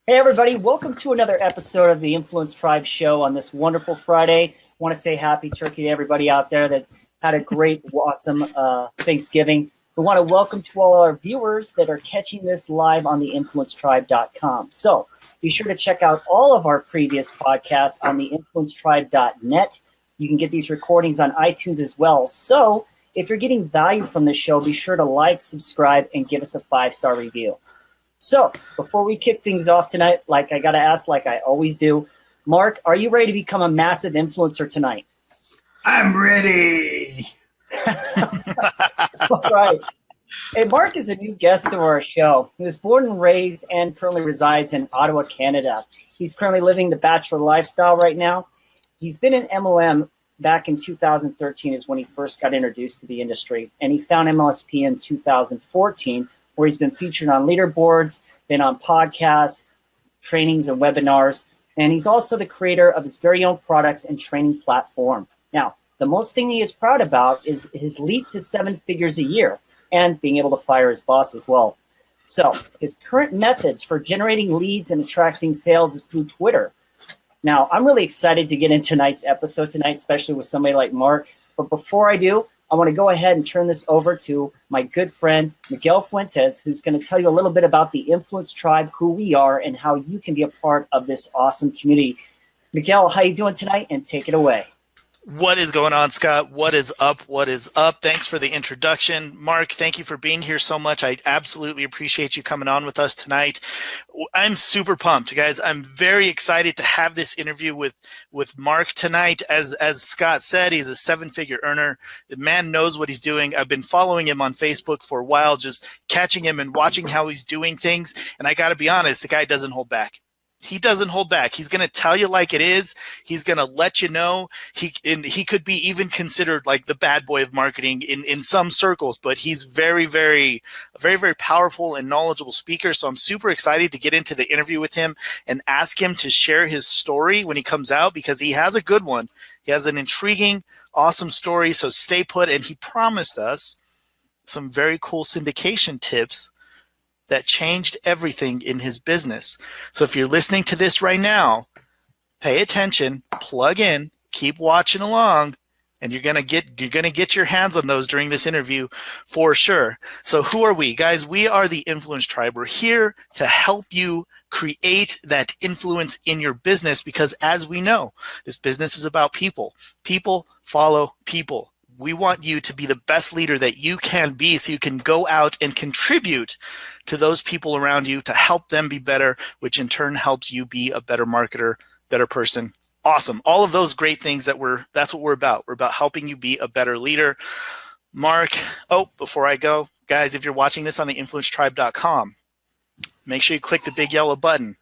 Hey everybody, welcome to another episode of the Influence Tribe show on this wonderful Friday. I want to say happy turkey to everybody out there that had a great, awesome Thanksgiving. We want to welcome to all our viewers that are catching this live on the influencetribe.com. So be sure to check out all of our previous podcasts on the influencetribe.net. You can get these recordings on iTunes as well. So if you're getting value from this show, be sure to like, subscribe, and give us a 5-star review. So before we kick things off tonight, like I got to ask, like I always do, Marc, are you ready to become a massive influencer tonight? I'm ready. All right. Hey, Marc is a new guest to our show. He was born and raised and currently resides in Ottawa, Canada. He's currently living the bachelor lifestyle right now. He's been in MLM back in 2013 is when he first got introduced to the industry. And he found MLSP in 2014, where he's been featured on leaderboards, been on podcasts, trainings, and webinars. And he's also the creator of his very own products and training platform. Now, the most thing he is proud about is his leap to 7 figures a year and being able to fire his boss as well. So his current methods for generating leads and attracting sales is through Twitter. Now, I'm really excited to get into tonight's episode tonight, especially with somebody like Marc. But before I do, I want to go ahead and turn this over to my good friend, Miguel Fuentes, who's going to tell you a little bit about the Influence Tribe, who we are, and how you can be a part of this awesome community. Miguel, how you doing tonight? And take it away. What is going on, Scott? What is up? What is up? Thanks for the introduction. Marc, thank you for being here so much. I absolutely appreciate you coming on with us tonight. I'm super pumped, guys. I'm very excited to have this interview with Marc tonight. As Scott said, he's a 7-figure earner. The man knows what he's doing. I've been following him on Facebook for a while, just catching him and watching how he's doing things. And I got to be honest, the guy doesn't hold back. He doesn't hold back. He's going to tell you like it is. He's going to let you know. He could be even considered like the bad boy of marketing in some circles, but he's a very, very powerful and knowledgeable speaker. So I'm super excited to get into the interview with him and ask him to share his story when he comes out, because he has a good one. He has an intriguing, awesome story. So stay put. And he promised us some very cool syndication tips that changed everything in his business. So if you're listening to this right now, pay attention, plug in, keep watching along, and you're gonna get your hands on those during this interview for sure. So who are we? Guys, we are the Influence Tribe. We're here to help you create that influence in your business, because as we know, this business is about people. People follow people. We want you to be the best leader that you can be, so you can go out and contribute to those people around you to help them be better, which in turn helps you be a better marketer, better person. Awesome. All of those great things that's what we're about. We're about helping you be a better leader. Marc, before I go, guys, if you're watching this on the influencetribe.com, make sure you click the big yellow button.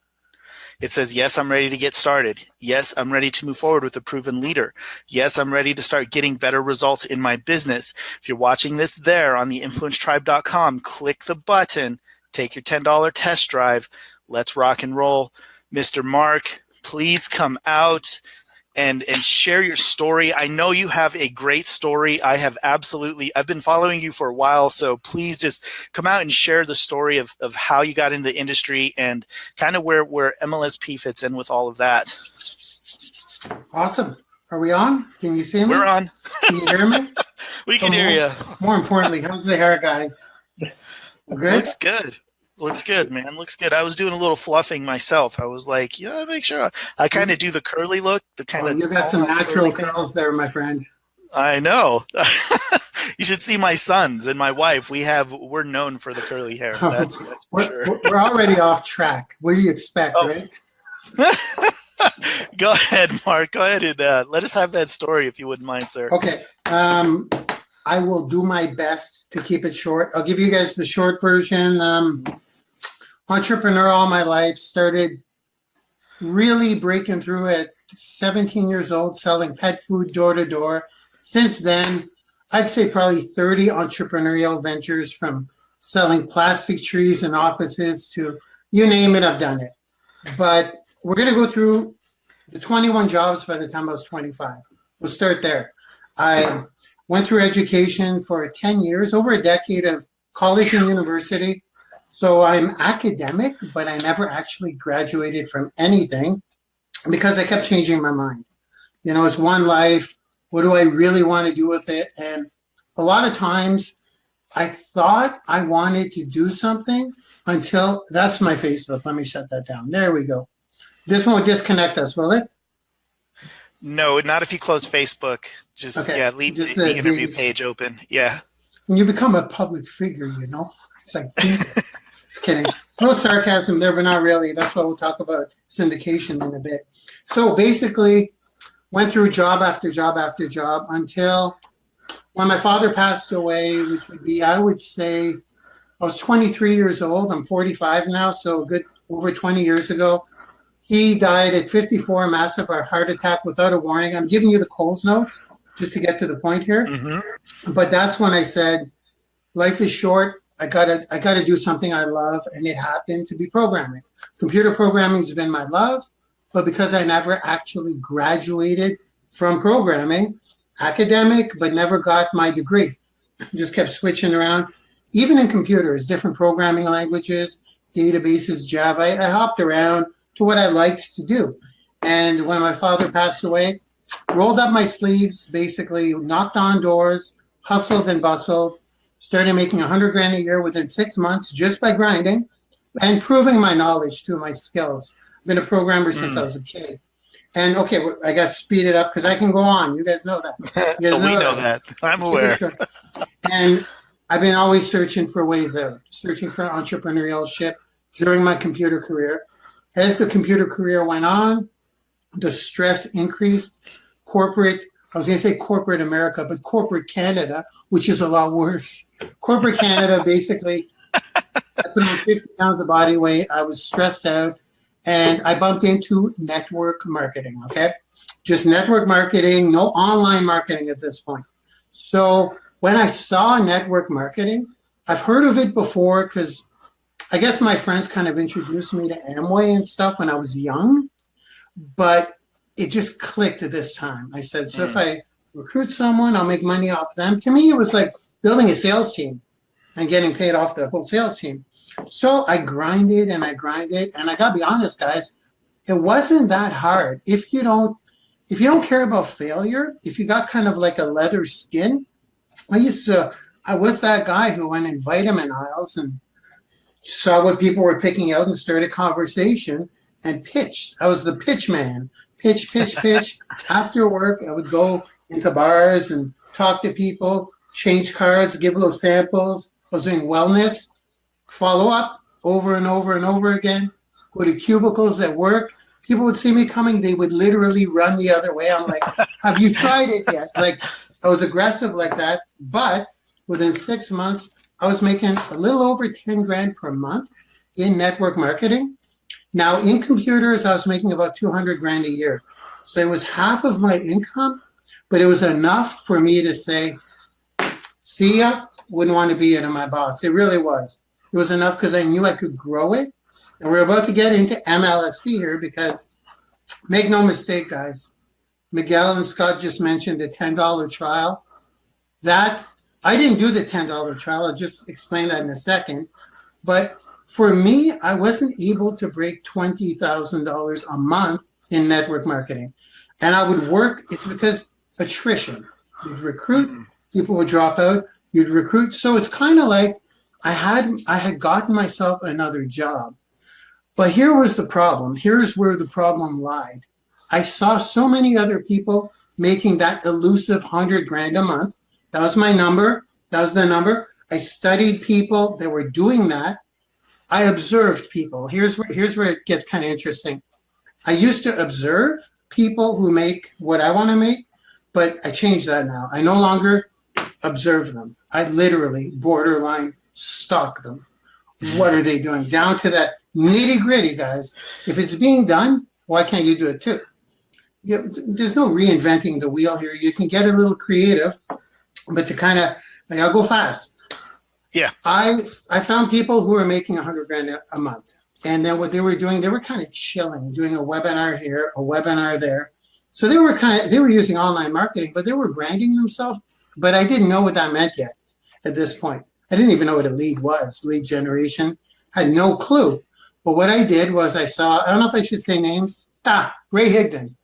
It says, yes, I'm ready to get started. Yes, I'm ready to move forward with a proven leader. Yes, I'm ready to start getting better results in my business. If you're watching this there on the influencetribe.com, click the button, take your $10 test drive. Let's rock and roll. Mr. Marc, please come out and share your story. I know you have a great story. I've been following you for a while, so please just come out and share the story of how you got into the industry and kind of where MLSP fits in with all of that. Awesome. Are we on? Can you see me? We're on. Can you hear me? We can hear you. More importantly, how's the hair, guys? Good? Looks good. Looks good, man. Looks good. I was doing a little fluffing myself. I was like, make sure I kind of do the curly look. The kind of you got some natural curls there, my friend. I know. You should see my sons and my wife. We're known for the curly hair. That's we're already off track. What do you expect, right? Go ahead, Marc. Go ahead and let us have that story if you wouldn't mind, sir. Okay. I will do my best to keep it short. I'll give you guys the short version. Entrepreneur all my life, started really breaking through at 17 years old, selling pet food door to door. Since then, I'd say probably 30 entrepreneurial ventures, from selling plastic trees in offices to you name it, I've done it. But we're going to go through the 21 jobs by the time I was 25. We'll start there. I went through education for 10 years, over a decade of college and university, So I'm academic, but I never actually graduated from anything because I kept changing my mind. You know, it's one life. What do I really want to do with it? And a lot of times I thought I wanted to do something until, that's my Facebook. Let me shut that down. There we go. This won't disconnect us, will it? No, not if you close Facebook. Just, Okay. yeah, leave Just the interview these. page open. Yeah. When you become a public figure, you know, it's like, just kidding. No sarcasm there, but not really. That's why we'll talk about syndication in a bit. So basically, went through job after job after job until when my father passed away, which would be, I would say, I was 23 years old. I'm 45 now, so a good over 20 years ago. He died at 54, massive heart attack without a warning. I'm giving you the Coles notes just to get to the point here. Mm-hmm. But that's when I said, life is short. I gotta do something I love, and it happened to be programming. Computer programming has been my love, but because I never actually graduated from programming, academic, but never got my degree, just kept switching around. Even in computers, different programming languages, databases, Java, I hopped around to what I liked to do. And when my father passed away, rolled up my sleeves, basically knocked on doors, hustled and bustled, started making 100 grand a year within 6 months just by grinding and proving my knowledge to my skills. I've been a programmer since I was a kid. And okay, I got to speed it up because I can go on. You guys know that. You guys We know that. I'm aware. And I've been always searching for ways out, searching for entrepreneurship during my computer career. As the computer career went on, the stress increased. Corporate, I was going to say corporate America, but corporate Canada, which is a lot worse. Corporate Canada, basically, I put on 50 pounds of body weight. I was stressed out, and I bumped into network marketing, okay? Just network marketing, no online marketing at this point. So when I saw network marketing, I've heard of it before because I guess my friends kind of introduced me to Amway and stuff when I was young, but it just clicked at this time. I said, so if I recruit someone, I'll make money off them. To me, it was like building a sales team and getting paid off the whole sales team. So I grinded and I grinded, and I gotta be honest, guys, it wasn't that hard. If you don't care about failure, if you got kind of like a leather skin, I was that guy who went in vitamin aisles and saw what people were picking out and started conversation and pitched. I was the pitch man. Pitch. After work, I would go into bars and talk to people, change cards, give little samples. I was doing wellness, follow up over and over and over again, go to cubicles at work. People would see me coming. They would literally run the other way. I'm like, have you tried it yet? Like, I was aggressive like that. But within 6 months, I was making a little over 10 grand per month in network marketing. Now in computers, I was making about 200 grand a year. So it was half of my income, but it was enough for me to say, see ya, wouldn't want to be it, my boss. It really was. It was enough because I knew I could grow it. And we're about to get into MLSP here because make no mistake, guys, Miguel and Scott just mentioned the $10 trial. That I didn't do the $10 trial. I'll just explain that in a second. But for me, I wasn't able to break $20,000 a month in network marketing. And I would work, it's because attrition. You'd recruit, people would drop out, you'd recruit. So it's kind of like I had gotten myself another job. But here was the problem. Here's where the problem lied. I saw so many other people making that elusive 100 grand a month. That was my number. That was the number. I studied people that were doing that. I observed people. Here's where it gets kind of interesting. I used to observe people who make what I want to make, but I changed that now. I no longer observe them. I literally borderline stalk them. What are they doing? Down to that nitty gritty, guys. If it's being done, why can't you do it too? There's no reinventing the wheel here. You can get a little creative, but to kind of, I'll go fast. Yeah. I found people who were making 100 grand a month. And then what they were doing, they were kind of chilling, doing a webinar here, a webinar there. So they were using online marketing, but they were branding themselves. But I didn't know what that meant yet at this point. I didn't even know what a lead was, lead generation. Had no clue. But what I did was I don't know if I should say names. Ray Higdon.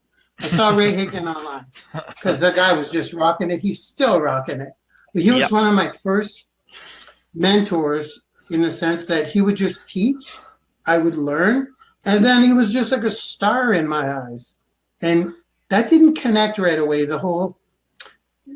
I saw Ray Higdon online because that guy was just rocking it. He's still rocking it. But he was one of my first mentors in the sense that he would just teach, I would learn, and then he was just like a star in my eyes. And that didn't connect right away. The whole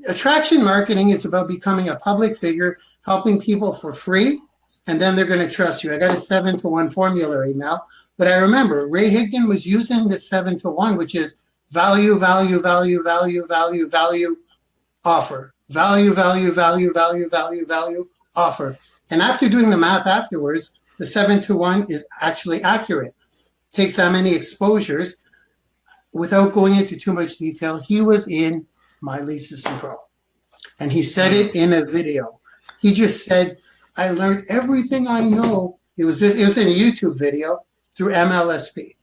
attraction marketing is about becoming a public figure, helping people for free, and then they're going to trust you. I got a 7-to-1 formula right now, but I remember Ray Higdon was using the 7-to-1, which is value, value, value, value, value, value, offer. Value, value, value, value, value, value, offer. And after doing the math afterwards, the 7-to-1 is actually accurate. Takes that many exposures. Without going into too much detail, he was in My Lead System Pro. And he said it in a video. He just said, I learned everything I know. It was in a YouTube video through MLSP.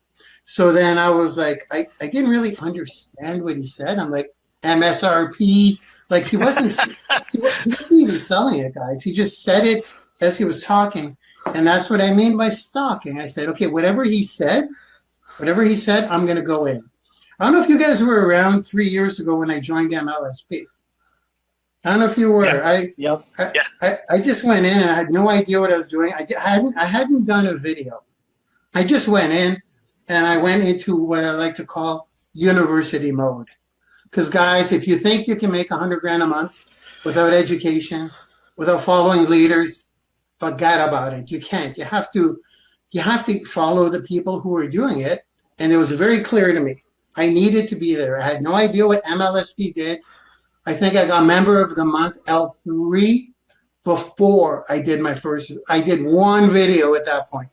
So then I was like, I didn't really understand what he said. I'm like, MSRP. Like he wasn't even selling it, guys. He just said it as he was talking. And that's what I mean by stalking. I said, okay, whatever he said, I'm going to go in. I don't know if you guys were around 3 years ago when I joined MLSP. I don't know if you were. I just went in and I had no idea what I was doing. I hadn't done a video. I just went in and I went into what I like to call university mode. Because guys, if you think you can make $100,000 a month without education, without following leaders, forget about it. You can't. You have to follow the people who are doing it. And it was very clear to me. I needed to be there. I had no idea what MLSP did. I think I got Member of the Month L3 before I did I did one video at that point.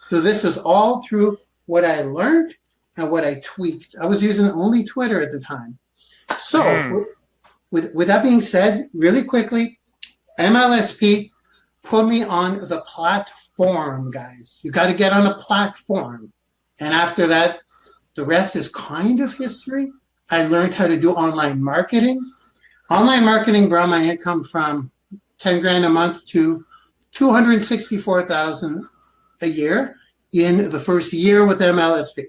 So this was all through what I learned and what I tweaked. I was using only Twitter at the time. So with that being said, really quickly, MLSP put me on the platform, guys. You got to get on a platform. And after that, the rest is kind of history. I learned how to do online marketing. Online marketing brought my income from $10,000 a month to $264,000 a year in the first year with MLSP.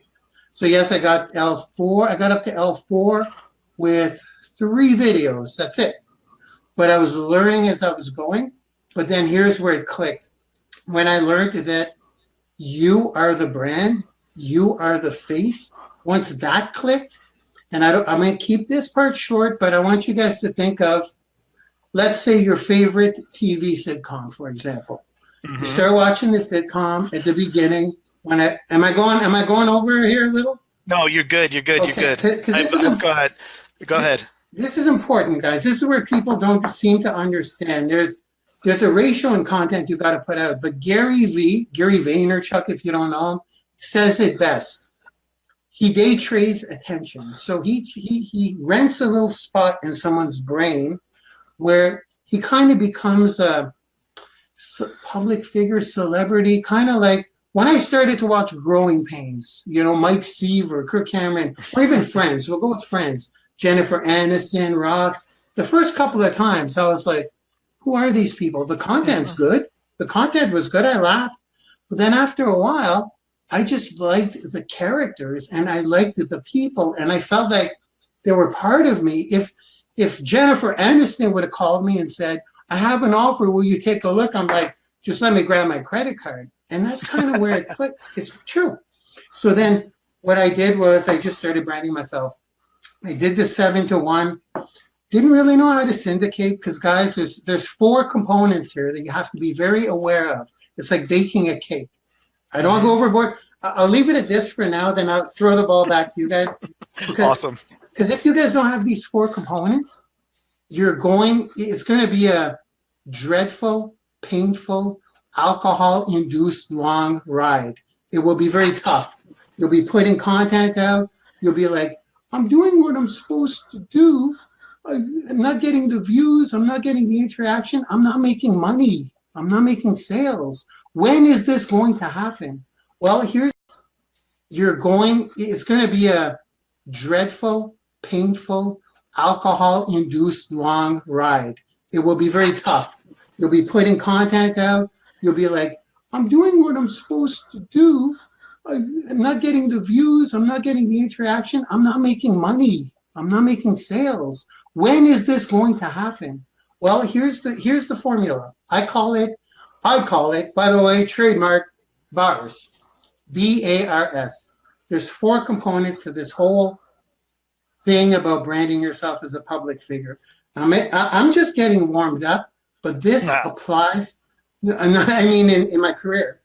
So yes, I got L4. I got up to L4 with 3 videos. That's it. But I was learning as I was going. But then here's where it clicked. When I learned that you are the brand, you are the face. Once that clicked, and I'm going to keep this part short, but I want you guys to think of, let's say your favorite TV sitcom, for example. Mm-hmm. You start watching the sitcom at the beginning. Am I going over here a little? No, you're good. You're good. Okay. You're good. Go ahead. This is important, guys. This is where people don't seem to understand. There's a ratio in content you got to put out. But Gary Vaynerchuk, if you don't know him, says it best. He day trades attention. So he rents a little spot in someone's brain where he kind of becomes a public figure, celebrity, kind of like when I started to watch Growing Pains, Mike Seaver, Kirk Cameron, or even Friends. We'll go with Friends. Jennifer Aniston, Ross. The first couple of times I was like, who are these people? The content's good. The content was good. I laughed. But then after a while, I just liked the characters and I liked the people and I felt like they were part of me. If Jennifer Aniston would have called me and said, I have an offer, will you take a look? I'm like, just let me grab my credit card. And that's kind of where it clicked. It's true. So then what I did was I just started branding myself. I did the 7-to-1. Didn't really know how to syndicate because, guys, there's 4 components here that you have to be very aware of. It's like baking a cake. I don't go overboard. I'll leave it at this for now. Then I'll throw the ball back to you guys. Awesome. Because if you guys don't have these 4 components, it's going to be a dreadful, painful, alcohol-induced long ride. It will be very tough. You'll be putting content out. You'll be like, I'm doing what I'm supposed to do. I'm not getting the views. I'm not getting the interaction. I'm not making money. I'm not making sales. When is this going to happen? Well, it's going to be a dreadful, painful, alcohol-induced long ride. It will be very tough. You'll be putting content out. You'll be like, I'm doing what I'm supposed to do. I'm not getting the views. I'm not getting the interaction. I'm not making money. I'm not making sales. When is this going to happen? Well, here's the formula. I call it, by the way, trademark bars. BARS. There's 4 components to this whole thing about branding yourself as a public figure. I'm just getting warmed up, but this applies. I mean, in my career,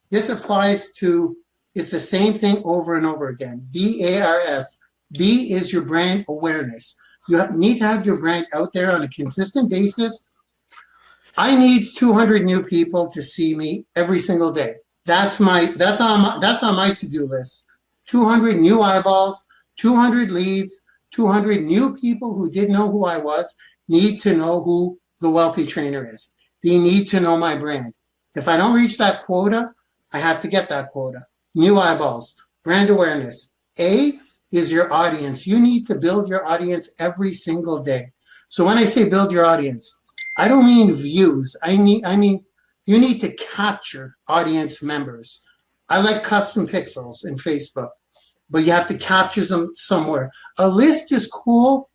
this applies to, it's the same thing over and over again. BARS. B is your brand awareness. You need to have your brand out there on a consistent basis. I need 200 new people to see me every single day. That's on my to-do list. 200 new eyeballs, 200 leads, 200 new people who didn't know who I was need to know who the wealthy trainer is. They need to know my brand. If I don't reach that quota, I have to get that quota. New eyeballs, brand awareness. A is your audience. You need to build your audience every single day. So when I say build your audience, I don't mean views. I mean you need to capture audience members. I like custom pixels in Facebook, but you have to capture them somewhere. A list is cool,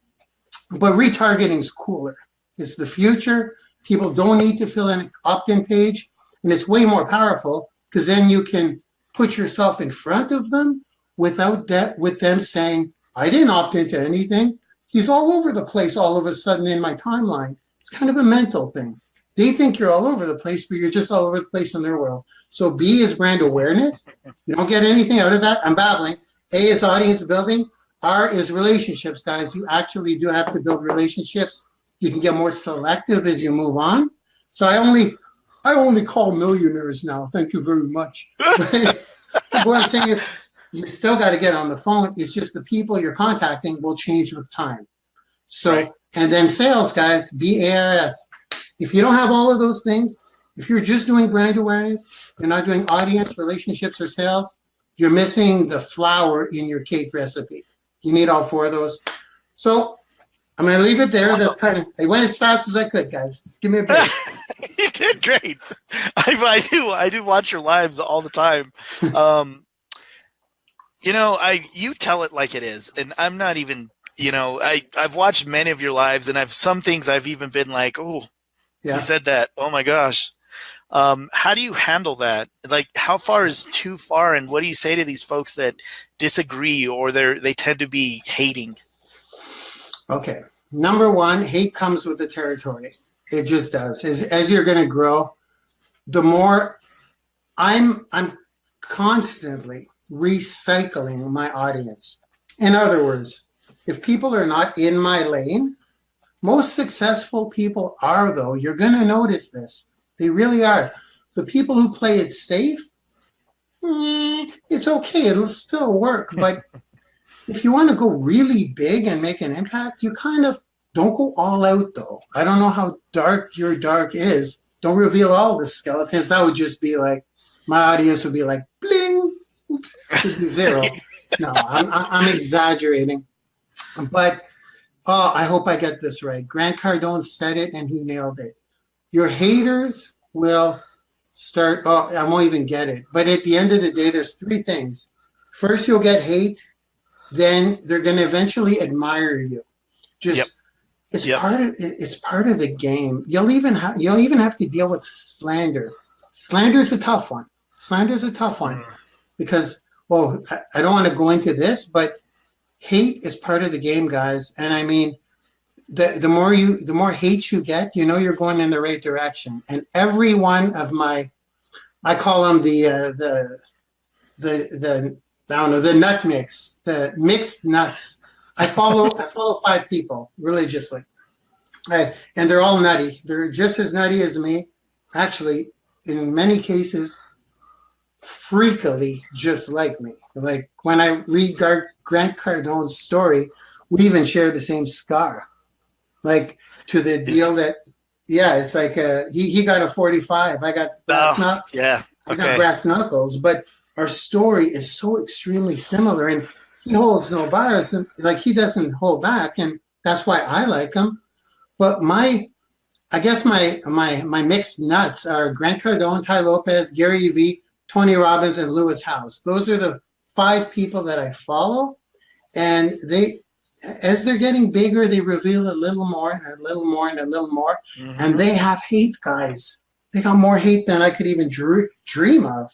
but retargeting is cooler. It's the future. People don't need to fill in an opt-in page, and it's way more powerful because then you can put yourself in front of them without that, with them saying, I didn't opt into anything. He's all over the place all of a sudden in my timeline. It's kind of a mental thing. They think you're all over the place, but you're just all over the place in their world. So B is brand awareness. You don't get anything out of that. I'm babbling. A is audience building. R is relationships, guys. You actually do have to build relationships. You can get more selective as you move on. So I only call millionaires now. Thank you very much. What I'm saying is, you still got to get on the phone. It's just the people you're contacting will change with time. So, right. And then sales, guys, BARS. If you don't have all of those things, if you're just doing brand awareness, you're not doing audience, relationships, or sales, you're missing the flour in your cake recipe. You need all 4 of those. So I'm going to leave it there. Awesome. I went as fast as I could, guys. Give me a break. You did great. I do watch your lives all the time. You tell it like it is, and I'm not even, I've watched many of your lives, and some things I've even been like, oh, yeah. You said that. Oh my gosh. How do you handle that? Like, how far is too far, and what do you say to these folks that disagree or they tend to be hating? Okay. Number 1, hate comes with the territory. It just does. As you're going to grow, the more I'm constantly recycling my audience. In other words, if people are not in my lane, most successful people are, though. You're going to notice this. They really are. The people who play it safe, it's okay. It'll still work. But if you want to go really big and make an impact, you kind of don't go all out, though. I don't know how dark your dark is. Don't reveal all the skeletons. That would just be like, my audience would be like, bling. It would be 0. No, I'm exaggerating. But I hope I get this right. Grant Cardone said it, and he nailed it. Your haters will start, I won't even get it. But at the end of the day, there's 3 things. First, you'll get hate. Then they're going to eventually admire you. It's part of the game. You'll even have to deal with slander. Slander's a tough one. Because, I don't want to go into this, but hate is part of the game, guys. And I mean, the more hate you get, you're going in the right direction. And every one of I call them the nut mix, the mixed nuts. I follow 5 people religiously, and they're all nutty. They're just as nutty as me. Actually, in many cases, freakily just like me. Like when I read Grant Cardone's story, we even share the same scar. Like to the deal that, it's like he got a 45. I got brass knuckles. Yeah, okay. I got brass knuckles, but our story is so extremely similar, and he holds no bias, and like he doesn't hold back, and that's why I like him. But my I guess my mixed nuts are Grant Cardone, Ty Lopez, Gary Vee, Tony Robbins, and Lewis House. Those are the 5 people that I follow, and as they're getting bigger, they reveal a little more and a little more and a little more, and they have hate, guys. They got more hate than I could even dream of.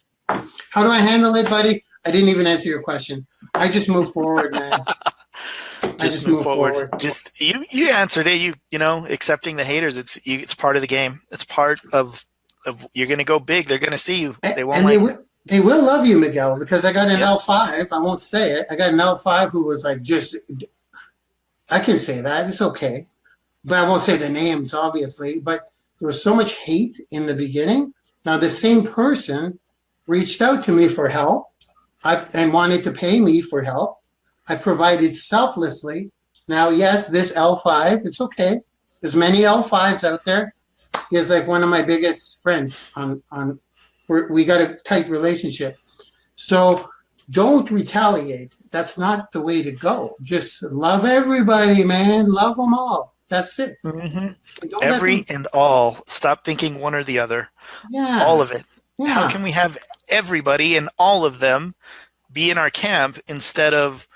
How do I handle it, buddy? I didn't even answer your question. I just move forward, man. Just move forward. Just you answered it. You know, accepting the haters. It's part of the game. It's part of you're going to go big. They're going to see you. They won't they will love you, Miguel, because I got an L5. I won't say it. I got an L5 who was like I can say that. It's okay. But I won't say the names, obviously. But there was so much hate in the beginning. Now, the same person reached out to me for help and wanted to pay me for help. I provided selflessly. Now, yes, this L5, it's okay. There's many L5s out there. He's like one of my biggest friends we got a tight relationship. So don't retaliate. That's not the way to go. Just love everybody, man. Love them all. That's it. Every and all. Stop thinking one or the other. Yeah. All of it. Yeah. How can we have everybody and all of them be in our camp instead of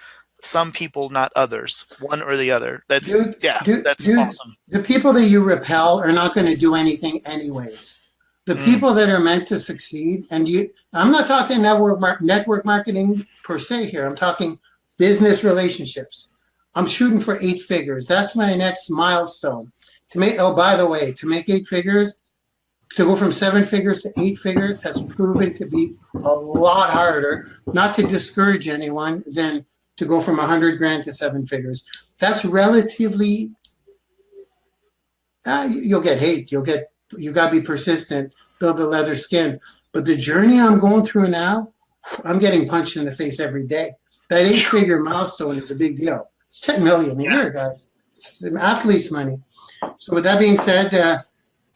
some people, not others, one or the other? That's awesome. The people that you repel are not going to do anything anyways. The people that are meant to succeed, and I'm not talking network marketing per se here. I'm talking business relationships. I'm shooting for 8 figures. That's my next milestone. By the way, to make 8 figures, to go from 7 figures to 8 figures has proven to be a lot harder, not to discourage anyone, than to go from 100 grand to 7 figures. That's relatively, you'll get hate. You got to be persistent, build a leather skin. But the journey I'm going through now, I'm getting punched in the face every day. That 8-figure milestone is a big deal. It's 10 million a year, guys. It's athlete's money. So with that being said,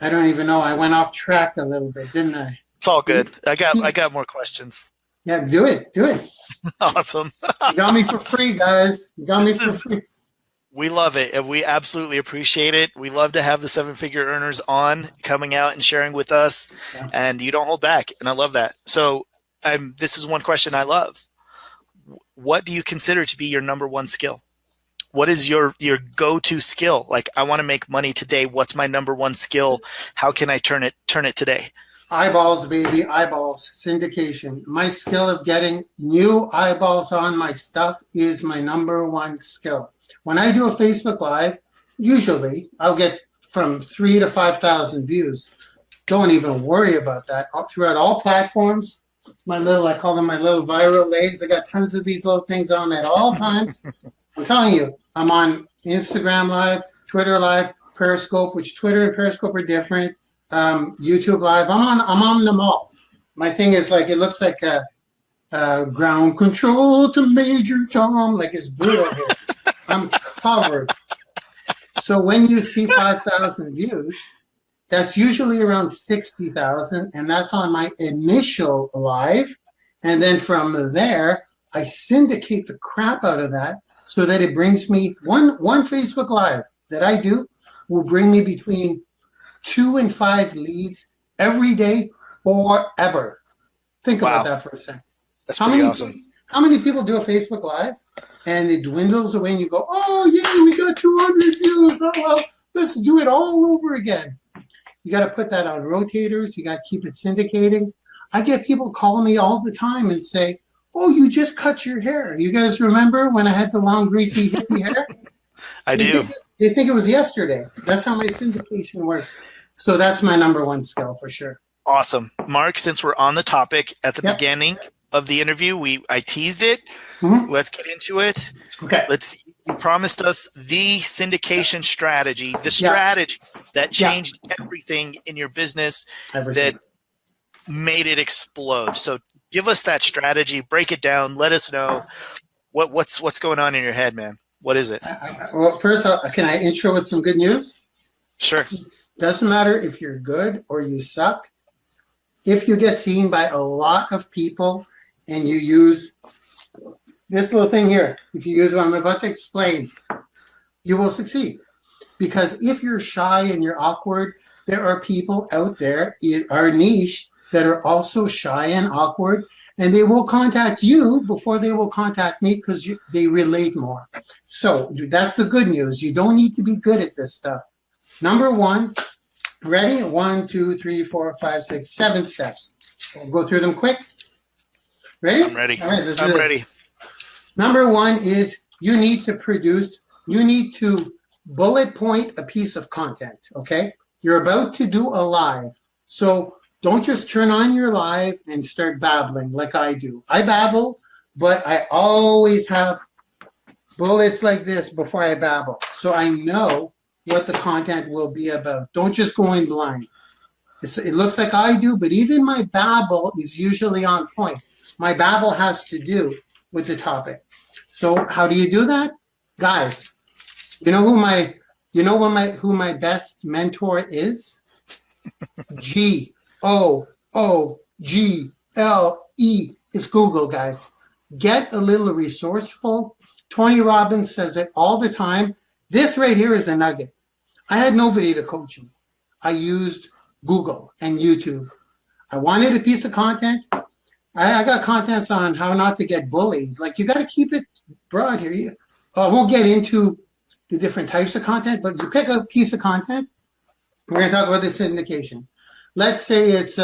I don't even know. I went off track a little bit, didn't I? It's all good. I got more questions. Yeah, do it. Awesome. You got me for free, guys. You got me for free. We love it, and we absolutely appreciate it. We love to have the 7-figure earners on, coming out and sharing with us, and you don't hold back, and I love that. So this is one question I love. What do you consider to be your number one skill? What is your go-to skill? Like, I want to make money today. What's my number one skill? How can I turn it today? Eyeballs, baby, eyeballs, syndication. My skill of getting new eyeballs on my stuff is my number one skill. When I do a Facebook Live, usually I'll get from 3,000 to 5,000 views. Don't even worry about that. Throughout all platforms, I call them my little viral legs. I got tons of these little things on at all times. I'm telling you, I'm on Instagram Live, Twitter Live, Periscope, which Twitter and Periscope are different. YouTube Live. I'm on them all. My thing is like, it looks like ground control to Major Tom. Like, it's brutal here. I'm covered. So when you see 5,000 views, that's usually around 60,000, and that's on my initial live. And then from there, I syndicate the crap out of that so that it brings me one Facebook Live that I do will bring me between 2 and 5 leads every day forever. Think about that for a second. That's pretty awesome. How many people do a Facebook Live and it dwindles away and you go, oh, yeah, we got 200 views. Oh, well, let's do it all over again. You got to put that on rotators. You got to keep it syndicating. I get people calling me all the time and say, oh, you just cut your hair. You guys remember when I had the long, greasy, hippie hair? I do. They think it was yesterday. That's how my syndication works. So that's my number one skill for sure. Awesome. Marc, since we're on the topic, at the beginning of the interview, I teased it. Let's get into it. Okay. You promised us the syndication strategy, the strategy that changed everything in your business, that made it explode. So give us that strategy, break it down, let us know what's going on in your head, man. What is it? Well, first, can I intro with some good news? Sure. Doesn't matter if you're good or you suck. If you get seen by a lot of people and you use this little thing here, if you use what I'm about to explain, you will succeed. Because if you're shy and you're awkward, there are people out there in our niche that are also shy and awkward, and they will contact you before they will contact me because they relate more. So that's the good news. You don't need to be good at this stuff. Number one, ready? 1, 2, 3, 4, 5, 6, 7 steps. We'll go through them quick. Ready? I'm ready. All right, I'm ready. Number one is you need to bullet point a piece of content, okay? You're about to do a live. So don't just turn on your live and start babbling like I do. I babble, but I always have bullets like this before I babble. So I know what the content will be about. Don't just go in blind. It looks like I do, but even my babble is usually on point. My babble has to do with the topic. So how do you do that? Guys, you know who my best mentor is? Google. It's Google, guys. Get a little resourceful. Tony Robbins says it all the time. This right here is a nugget. I had nobody to coach me. I used Google and YouTube. I wanted a piece of content. I got contents on how not to get bullied. Like, you got to keep it broad here. I won't get into the different types of content, but you pick a piece of content. We're going to talk about the syndication. Let's say it's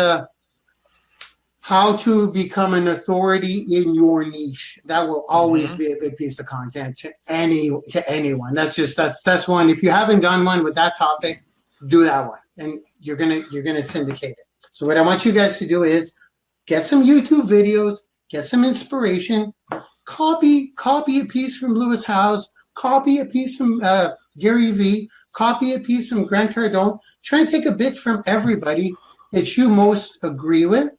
how to become an authority in your niche. That will always be a good piece of content to anyone. That's one. If you haven't done one with that topic, do that one, and you're gonna syndicate it. So what I want you guys to do is get some YouTube videos, get some inspiration, copy a piece from Lewis Howes, copy a piece from Gary Vee, copy a piece from Grant Cardone. Try and take a bit from everybody that you most agree with.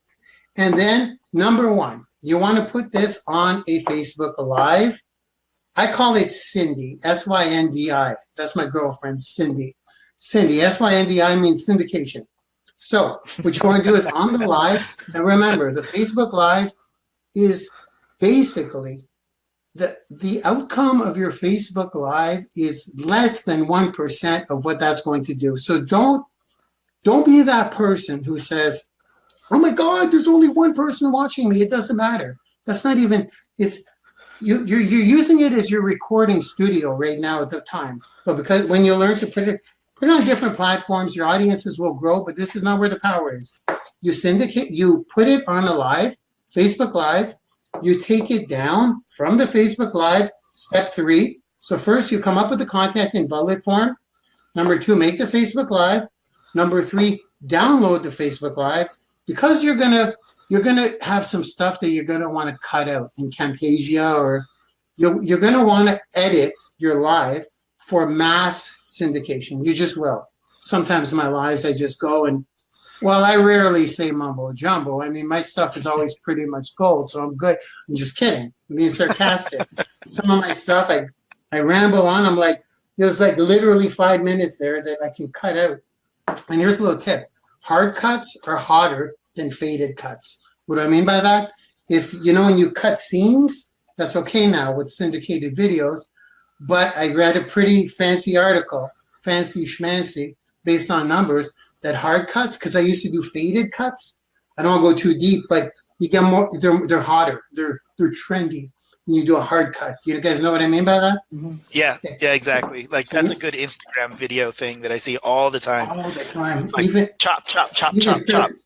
And then number one, you want to put this on a Facebook Live. I call it Cindy, S-Y-N-D-I. That's my girlfriend, Cindy. Cindy, S-Y-N-D-I means syndication. So what you want to do is on the live, and remember, the Facebook Live is basically the outcome of your Facebook Live is less than 1% of what that's going to do. So don't be that person who says, oh my God, there's only one person watching me. It doesn't matter. That's not even, you're using it as your recording studio right now at the time. But because when you learn to put it on different platforms, your audiences will grow, but this is not where the power is. You syndicate, you put it on a live, Facebook Live, you take it down from the Facebook Live, step 3. So first you come up with the content in bullet form. Number 2, make the Facebook Live. Number 3, download the Facebook Live. Because you're gonna have some stuff that you're gonna want to cut out in Camtasia, or you're gonna want to edit your live for mass syndication. You just will. Sometimes in my lives I just go and, well, I rarely say mumbo jumbo. I mean, my stuff is always pretty much gold, so I'm good. I'm just kidding. I'm being sarcastic. Some of my stuff I ramble on. I'm like, there's like literally 5 minutes there that I can cut out. And here's a little tip. Hard cuts are hotter than faded cuts. What do I mean by that? If, when you cut scenes, that's okay now with syndicated videos, but I read a pretty fancy article, fancy schmancy, based on numbers, that hard cuts, because I used to do faded cuts. I don't want to go too deep, but you get more, they're hotter, they're trendy when you do a hard cut. You guys know what I mean by that? Mm-hmm. Yeah, exactly. Like, that's a good Instagram video thing that I see all the time. All the time. Like, even chop,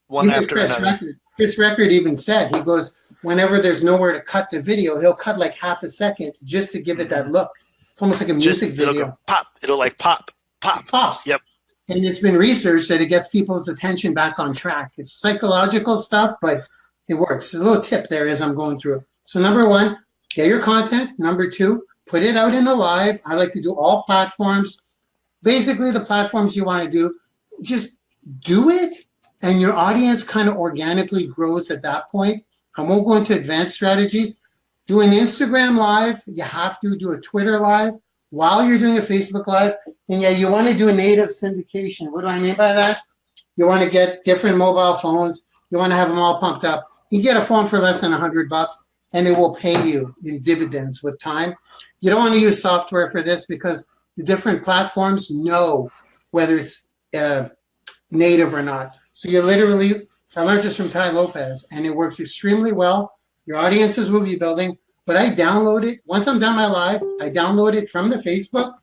one after another. Chris Record even said, he goes, whenever there's nowhere to cut the video, he'll cut like half a second just to give it that look. It's almost like a music video. It'll go pop. It'll like pop. It pops. Yep. And it's been researched that it gets people's attention back on track. It's psychological stuff, but it works. A little tip there as I'm going through. So number 1, get your content. Number 2, put it out in a live. I like to do all platforms. Basically, the platforms you want to do, just do it, and your audience kind of organically grows at that point. I won't go into advanced strategies. Do an Instagram Live. You have to do a Twitter Live while you're doing a Facebook Live. And yeah, you want to do a native syndication. What do I mean by that? You want to get different mobile phones. You want to have them all pumped up. You get a phone for less than $100, and it will pay you in dividends with time. You don't want to use software for this because the different platforms know whether it's native or not. So you literally, I learned this from Ty Lopez, and it works extremely well. Your audiences will be building, but I download it. Once I'm done my live, I download it from the Facebook,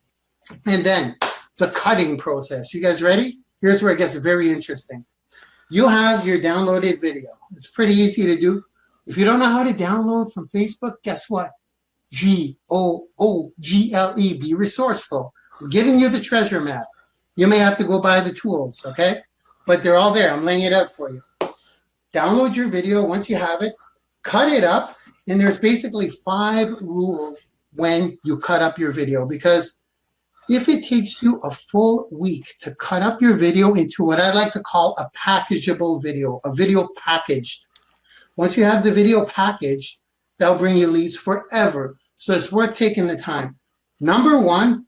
and then the cutting process. You guys ready? Here's where it gets very interesting. You have your downloaded video. It's pretty easy to do. If you don't know how to download from Facebook, guess what? Google. Be resourceful. I'm giving you the treasure map. You may have to go buy the tools, okay? But they're all there. I'm laying it out for you. Download your video once you have it. Cut it up. And there's basically 5 rules when you cut up your video. Because if it takes you a full week to cut up your video into what I like to call a packageable video, a video packaged. Once you have the video packaged, that'll bring you leads forever. So it's worth taking the time. Number 1,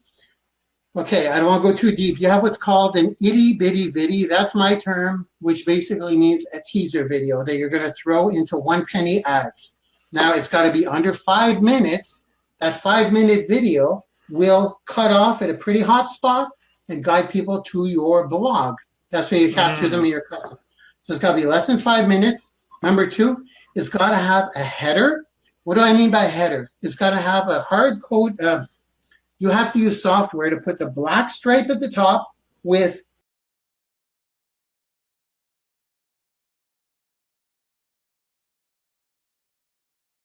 okay, I don't want to go too deep. You have what's called an itty bitty video. That's my term, which basically means a teaser video that you're going to throw into 1-penny ads. Now it's got to be under 5 minutes. That 5-minute video will cut off at a pretty hot spot and guide people to your blog. That's where you capture them in your custom. So it's got to be less than 5 minutes. Number 2, it's got to have a header. What do I mean by header? It's got to have a hard code. You have to use software to put the black stripe at the top with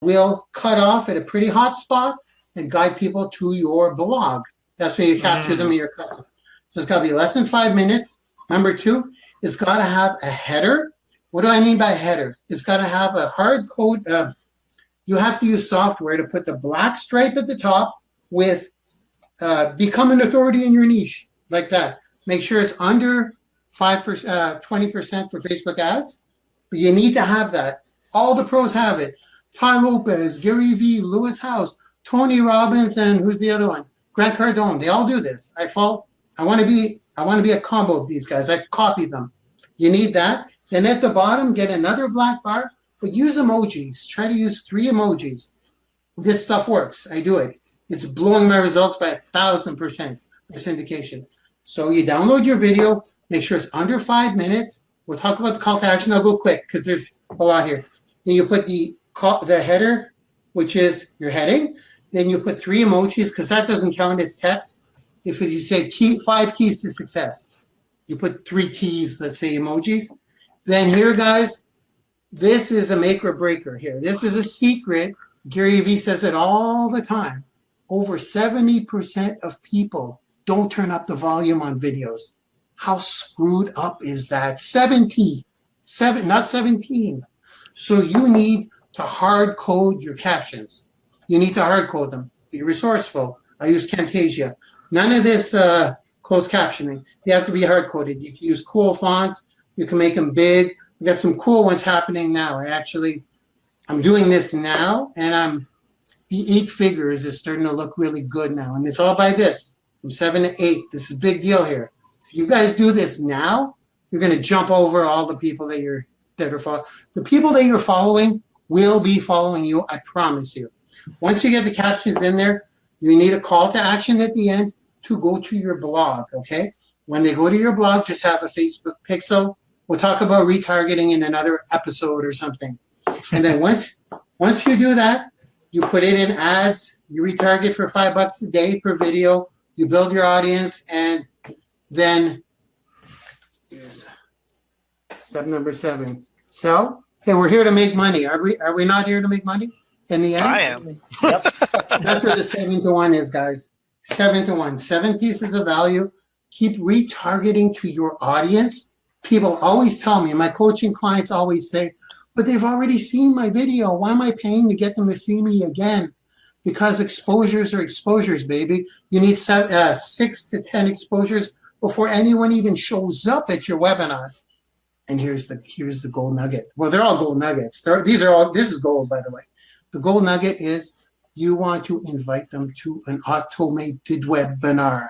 will cut off at a pretty hot spot and guide people to your blog. That's where you capture them in your custom. So it's got to be less than 5 minutes. Number 2, it's got to have a header. What do I mean by header? It's got to have a hard code. You have to use software to put the black stripe at the top with become an authority in your niche, like that. Make sure it's under 5%, 20% for Facebook ads. But you need to have that. All the pros have it. Ty Lopez, Gary Vee, Lewis House, Tony Robbins, and who's the other one? Grant Cardone. They all do this. I want to be a combo of these guys. I copy them. You need that. Then at the bottom, get another black bar, but use emojis. Try to use 3 emojis. This stuff works. I do it. It's blowing my results by 1,000% for syndication. So you download your video. Make sure it's under 5 minutes. We'll talk about the call to action. I'll go quick because there's a lot here. Then you put the header, which is your heading. Then you put 3 emojis because that doesn't count as text. If you say 5 keys to success, you put 3 keys, let's say emojis. Then here, guys, this is a make or breaker here. This is a secret. Gary Vee says it all the time. Over 70% of people don't turn up the volume on videos. How screwed up is that? not 17. So you need to hard code your captions. You need to hard code them. Be resourceful. I use Camtasia. None of this closed captioning. They have to be hard coded. You can use cool fonts. You can make them big. We got some cool ones happening now. I'm doing this now, and the 8 figures is starting to look really good now. And it's all by this, from 7 to 8. This is a big deal here. If you guys do this now, you're going to jump over all the people that are following. The people that you're following will be following you, I promise you. Once you get the captions in there, you need a call to action at the end to go to your blog, okay? When they go to your blog, just have a Facebook pixel. We'll talk about retargeting in another episode or something. And then once you do that, you put it in ads, you retarget for $5 a day per video, you build your audience, and then here's step number 7. So, hey, we're here to make money. Are we not here to make money in the end? I am. Yep. That's where the 7-to-1 is, guys. 7-to-1. 7 pieces of value. Keep retargeting to your audience. People always tell me, my coaching clients always say, but they've already seen my video. Why am I paying to get them to see me again? Because exposures are exposures, baby. You need 6 to 10 exposures before anyone even shows up at your webinar. And here's the gold nugget. Well, they're all gold nuggets. This is gold, by the way. The gold nugget is you want to invite them to an automated webinar.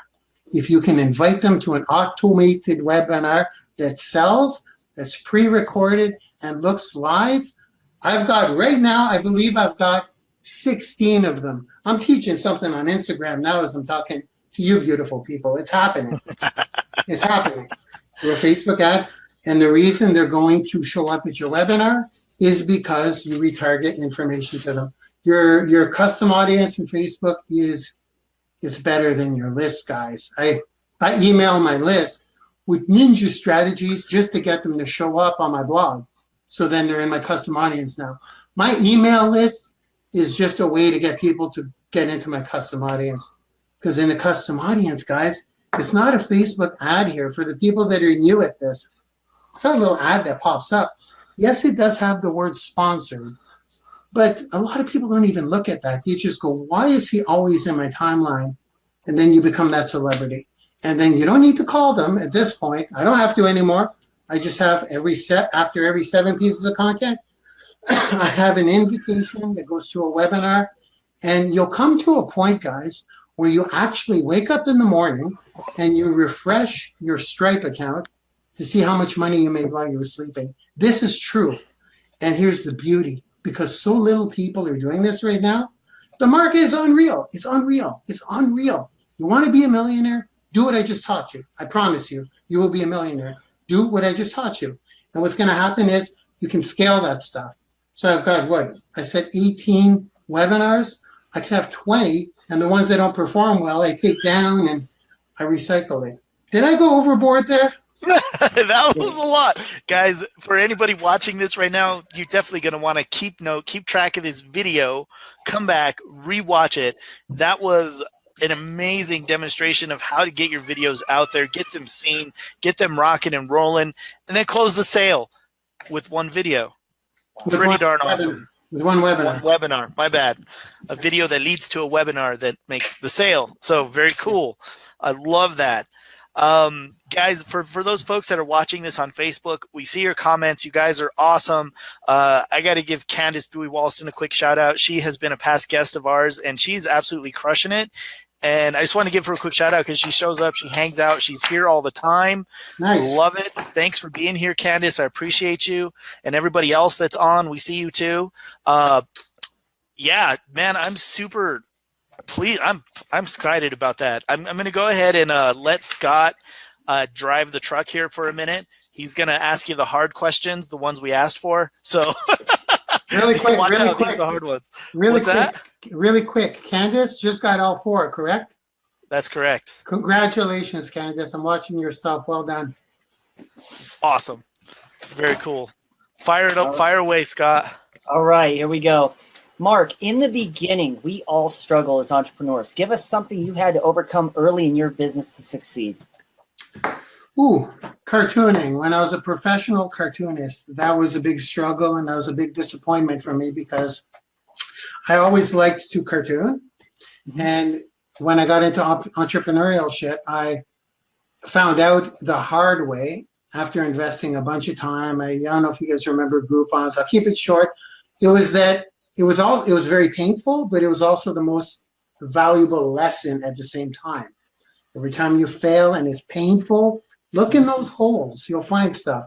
If you can invite them to an automated webinar that sells, that's pre-recorded and looks live, right now, I believe I've got 16 of them. I'm teaching something on Instagram now as I'm talking to you beautiful people. It's happening. It's happening. Through a Facebook ad. And the reason they're going to show up at your webinar is because you retarget information to them. Your custom audience in Facebook is better than your list, guys. I email my list with ninja strategies just to get them to show up on my blog. So then they're in my custom audience now. My email list is just a way to get people to get into my custom audience. Because in the custom audience, guys, it's not a Facebook ad here. For the people that are new at this, it's not a little ad that pops up. Yes, it does have the word sponsored, but a lot of people don't even look at that. They just go, why is he always in my timeline? And then you become that celebrity. And then you don't need to call them at this point. I don't have to anymore. I just have after every 7 pieces of content, I have an invitation that goes to a webinar. And you'll come to a point, guys, where you actually wake up in the morning and you refresh your Stripe account to see how much money you made while you were sleeping. This is true. And here's the beauty. Because so little people are doing this right now, the market is unreal. It's unreal. It's unreal. You want to be a millionaire? Do what I just taught you. I promise you, you will be a millionaire. Do what I just taught you. And what's going to happen is you can scale that stuff. So I've got what? I said 18 webinars. I can have 20, and the ones that don't perform well, I take down and I recycle it. Did I go overboard there? That was a lot. Guys, for anybody watching this right now, you're definitely going to want to keep track of this video, come back, rewatch it. That was an amazing demonstration of how to get your videos out there, get them seen, get them rocking and rolling, and then close the sale with one video. Pretty darn awesome. With one webinar. One webinar, my bad. A video that leads to a webinar that makes the sale. So very cool. I love that. Guys, for those folks that are watching this on Facebook, we see your comments. You guys are awesome. I got to give Candace Bowie-Walston a quick shout out. She has been a past guest of ours, and she's absolutely crushing it. And I just want to give her a quick shout out because she shows up, she hangs out, she's here all the time. Nice. Love it. Thanks for being here, Candace. I appreciate you. And everybody else that's on, we see you too. Yeah, man, I'm super pleased. I'm excited about that. I'm going to go ahead and let Scott drive the truck here for a minute. He's going to ask you the hard questions, the ones we asked for. So really quick, really quick. The hard ones. Really What's quick, that? Really quick. Candace just got all 4, correct? That's correct. Congratulations, Candace. I'm watching your stuff. Well done. Awesome. Very cool. Fire it up. Fire away, Scott. All right, here we go. Marc, in the beginning, we all struggle as entrepreneurs. Give us something you had to overcome early in your business to succeed. Ooh, cartooning. When I was a professional cartoonist, that was a big struggle and that was a big disappointment for me because I always liked to cartoon. And when I got into entrepreneurial shit, I found out the hard way after investing a bunch of time. I don't know if you guys remember Groupons. I'll keep it short. It was very painful, but it was also the most valuable lesson at the same time. Every time you fail and it's painful, look in those holes. You'll find stuff.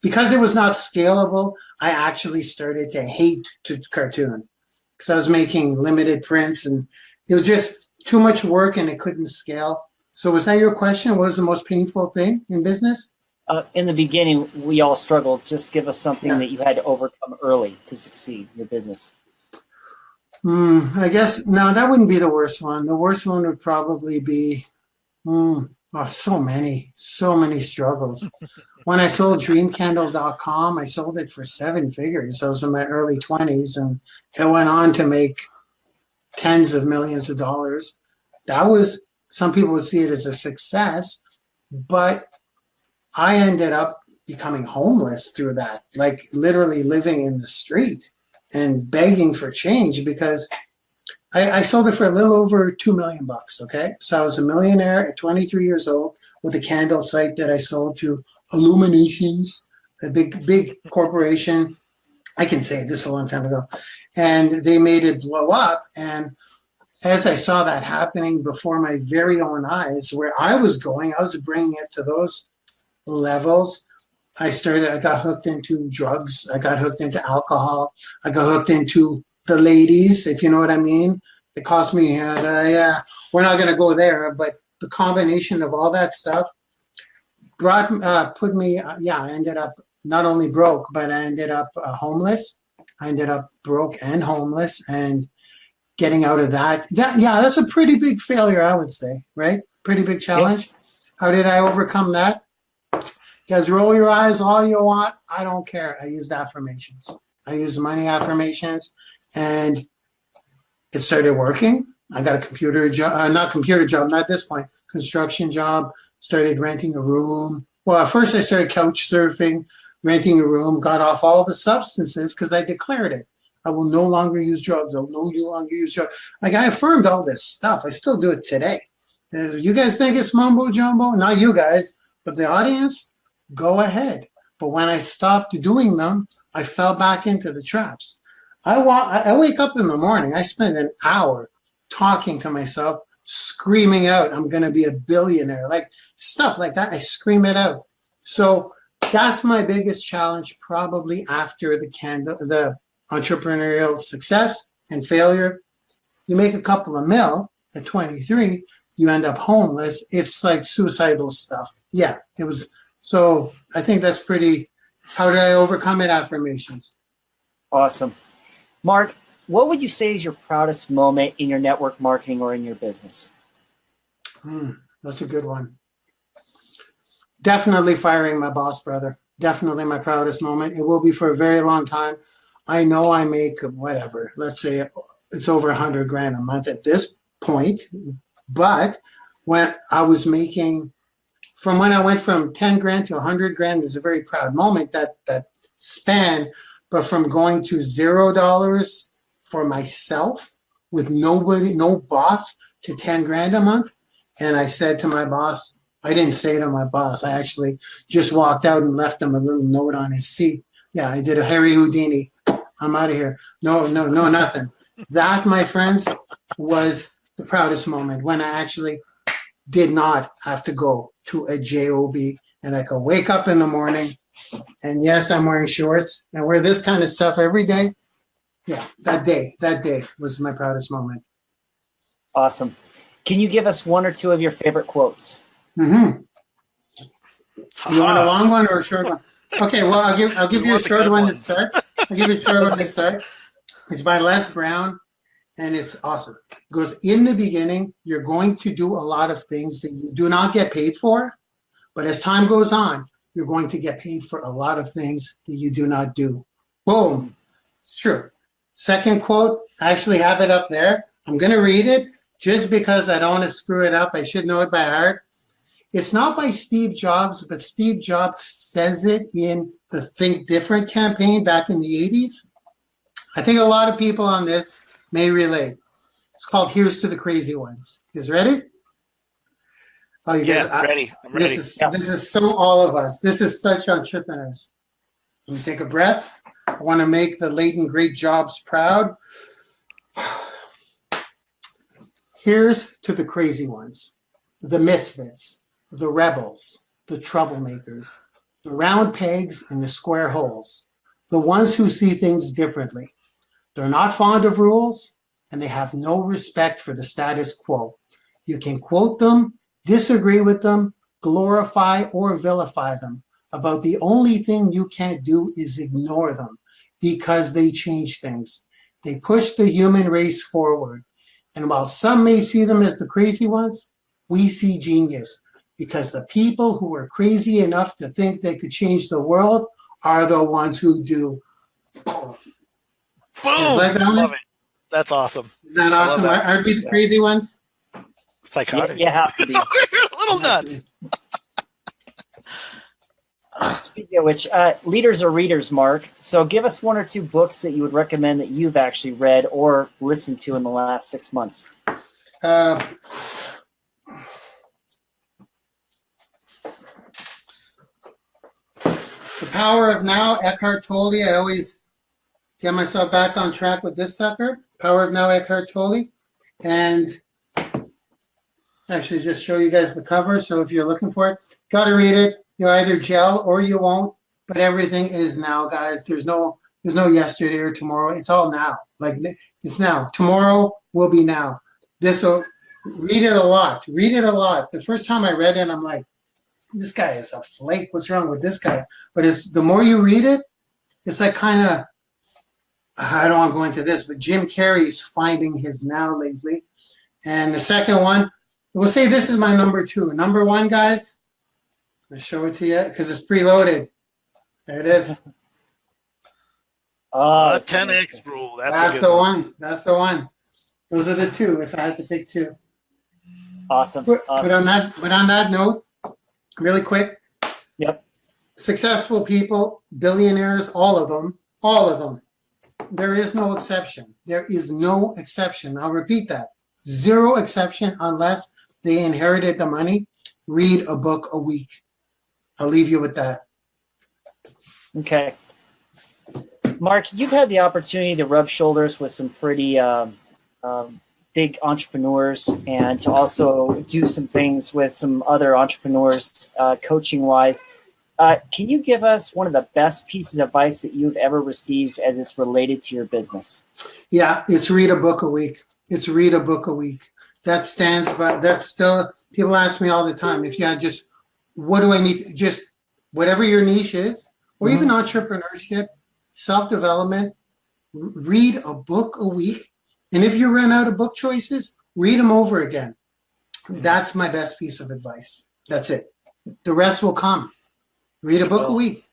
Because it was not scalable, I actually started to hate to cartoon because I was making limited prints and it was just too much work and it couldn't scale. So was that your question? What was the most painful thing in business? In the beginning, we all struggled. Just give us something that you had to overcome early to succeed in your business. I guess, no, that wouldn't be the worst one. The worst one would probably be, so many struggles. When I sold dreamcandle.com, I sold it for 7 figures. I was in my early 20s and it went on to make tens of millions of dollars. That was, some people would see it as a success, but I ended up becoming homeless through that, like literally living in the street and begging for change because I sold it for a little over $2 million, okay? So I was a millionaire at 23 years old with a candle site that I sold to Illuminations, a big corporation. I can say this a long time ago. And they made it blow up. And as I saw that happening before my very own eyes, where I was going, I was bringing it to those levels. I got hooked into drugs. I got hooked into alcohol. I got hooked into the ladies, if you know what I mean, It cost me, yeah, we're not going to go there, but the combination of all that stuff put me, I ended up not only broke, but I ended up homeless. I ended up broke and homeless, and getting out of that's a pretty big failure, I would say, right? Pretty big challenge. Yep. How did I overcome that? Guys, roll your eyes all you want. I don't care. I used affirmations. I used money affirmations, and it started working. I got a computer job, not at this point, construction job, started renting a room. Well, at first I started couch surfing, renting a room, got off all the substances because I declared it. I will no longer use drugs. I will no longer use drugs. Like, I affirmed all this stuff. I still do it today. You guys think it's mumbo jumbo? Not you guys, but the audience, go ahead. But when I stopped doing them, I fell back into the traps. I wake up in the morning. I spend an hour talking to myself, screaming out, I'm going to be a billionaire, like stuff like that. I scream it out. So that's my biggest challenge, probably after the entrepreneurial success and failure. You make a couple of mil at 23, you end up homeless. It's like suicidal stuff. Yeah, it was. So I think that's pretty. How did I overcome it? Affirmations. Awesome. Marc, what would you say is your proudest moment in your network marketing or in your business? That's a good one. Definitely firing my boss, brother. Definitely my proudest moment. It will be for a very long time. I know I make whatever, let's say it's over $100,000 a month at this point. But when I was making, from when I went from 10 grand to 100 grand is a very proud moment, that span. But from going to $0 for myself with nobody, no boss, to 10 grand a month. And I said to my boss, I didn't say to my boss, I actually just walked out and left him a little note on his seat. Yeah, I did a Harry Houdini. I'm out of here. No, nothing. That, my friends, was the proudest moment, when I actually did not have to go to a job, and I could wake up in the morning, and yes, I'm wearing shorts. I wear this kind of stuff every day. Yeah, that day was my proudest moment. Awesome. Can you give us one or two of your favorite quotes? You want a long one or a short one? Okay, well, I'll give you a short one to start. I'll give you a short one to start. It's by Les Brown, and it's awesome. It goes, in the beginning, you're going to do a lot of things that you do not get paid for, but as time goes on, you're going to get paid for a lot of things that you do not do. Boom. It's true. Second quote, I actually have it up there. I'm going to read it just because I don't want to screw it up. I should know it by heart. It's not by Steve Jobs, but Steve Jobs says it in the Think Different campaign back in the 80s. I think a lot of people on this may relate. It's called Here's to the Crazy Ones. You guys ready? Oh, you guys, ready. I'm ready. This is so all of us. This is such entrepreneurs. Let me take a breath. I want to make the late and great Jobs proud. Here's to the crazy ones, the misfits, the rebels, the troublemakers, the round pegs in the square holes, the ones who see things differently. They're not fond of rules, and they have no respect for the status quo. You can quote them, disagree with them, glorify or vilify them. About the only thing you can't do is ignore them, because they change things. They push the human race forward. And while some may see them as the crazy ones, we see genius, because the people who are crazy enough to think they could change the world are the ones who do. Boom. Boom. Like that? Love it. That's awesome. Is that awesome? Aren't we the crazy ones? Psychotic. You have to be. We're a little nuts. Speaking of which, leaders are readers, Marc. So give us one or two books that you would recommend that you've actually read or listened to in the last 6 months. The Power of Now, Eckhart Tolle. I always get myself back on track with this sucker. Power of Now, Eckhart Tolle. And actually just show you guys the cover. So if you're looking for it, got to read it. You either gel or you won't, but everything is now, guys. There's no There's no yesterday or tomorrow. It's all now. Like it's now. Tomorrow will be now. This will read it a lot. Read it a lot. The first time I read it, I'm like, this guy is a flake. What's wrong with this guy? But it's the more you read it, it's like kind of, I don't want to go into this, but Jim Carrey's finding his now lately. And the second one, we'll say this is my number 2. Number 1, guys, I'll show it to you because it's preloaded. There it is. 10x rule. That's the one. That's the one. Those are the 2 if I had to pick 2. Awesome. But on that note, really quick. Yep. Successful people, billionaires, all of them. There is no exception. There is no exception. I'll repeat that. 0 exception unless they inherited the money. Read a book a week. I'll leave you with that. Okay. Marc, you've had the opportunity to rub shoulders with some pretty big entrepreneurs and to also do some things with some other entrepreneurs coaching-wise. Can you give us one of the best pieces of advice that you've ever received as it's related to your business? Yeah, it's read a book a week. It's read a book a week. That stands by, that's still, people ask me all the time, if you had just, what do I need? Just whatever your niche is, or even entrepreneurship, self-development, read a book a week. And if you run out of book choices, read them over again. That's my best piece of advice. That's it. The rest will come. Read a book a week.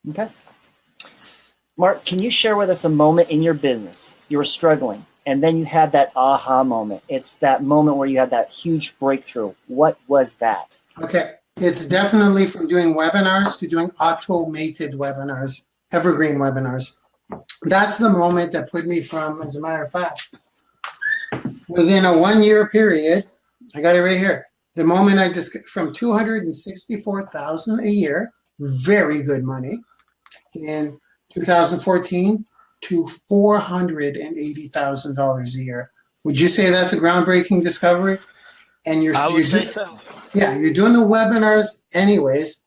Okay. Marc, can you share with us a moment in your business you were struggling and then you had that aha moment? It's that moment where you had that huge breakthrough. What was that? Okay. It's definitely from doing webinars to doing automated webinars, evergreen webinars. That's the moment that put me from, as a matter of fact, within a 1-year period, I got it right here. The moment I just from $264,000 a year, very good money, in 2014 to $480,000 a year. Would you say that's a groundbreaking discovery? And I would say so. Yeah, you're doing the webinars anyways.